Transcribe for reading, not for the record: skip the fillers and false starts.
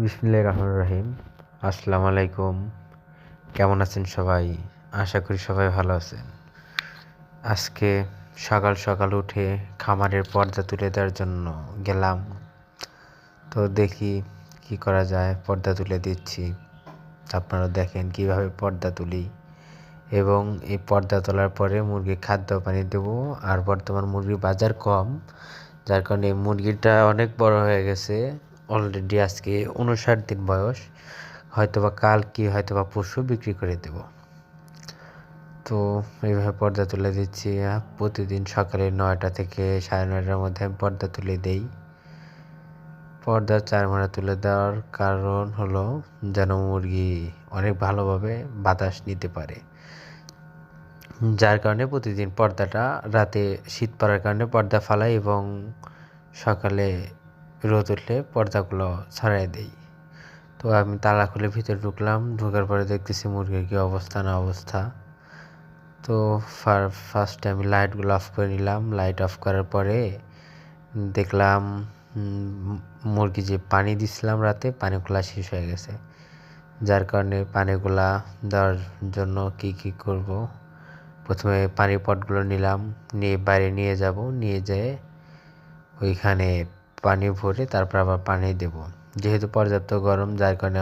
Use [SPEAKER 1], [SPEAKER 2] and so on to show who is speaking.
[SPEAKER 1] বিসমিল্লাহির রহমানির রহিম। আসসালামু আলাইকুম। কেমন আছেন সবাই? আশা করি সবাই ভালো আছেন। আজকে সকাল সকাল উঠে খামারের পর্দা তুলে দেওয়ার জন্য গেলাম। তো দেখি কি করা যায়, পর্দা তুলে দিচ্ছি। আপনারা দেখেন কিভাবে পর্দা তুলি এবং এই পর্দা তোলার পরে মুরগি খাদ্য পানি দেবো। আর বর্তমান মুরগির বাজার কম, যার কারণে মুরগিটা অনেক বড় হয়ে গেছে। অলরেডি আজকে 59 দিন বয়স, হয়তোবা হয়তোবা পরশু বিক্রি করে দেব। তো এইভাবে পর্দা তুলে দিচ্ছি। প্রতিদিন সকালে 9টা থেকে 9:30টার মধ্যে আমি পর্দা তুলে দেই। পর্দা 4 মারা তুলে দেওয়ার কারণ হলো যেন মুরগি অনেক ভালোভাবে বাতাস নিতে পারে, যার কারণে প্রতিদিন পর্দাটা রাতে শীত পড়ার কারণে পর্দা ফালাই এবং সকালে রোদ উঠলে পর্দাগুলো ছড়াই দেই। তো আমি তালা খুলে ভিতরে ঢুকলাম, ঢোকার পরে দেখতেছি মুরগির কী অবস্থা না অবস্থা। তো ফার্স্টে আমি লাইটগুলো অফ করে নিলাম। লাইট অফ করার পরে দেখলাম মুরগি যে পানি দিছিলাম রাতে, পানিগুলা শেষ হয়ে গেছে। যার কারণে পানিগুলা দেওয়ার জন্য কি করব, প্রথমে পানির পটগুলো নিলাম, নিয়ে বাইরে নিয়ে যাব, নিয়ে যেয়ে ওইখানে পানি ভরে তারপর আবার পানি দেব। যেহেতু পর্যাপ্ত গরম, যার কারণে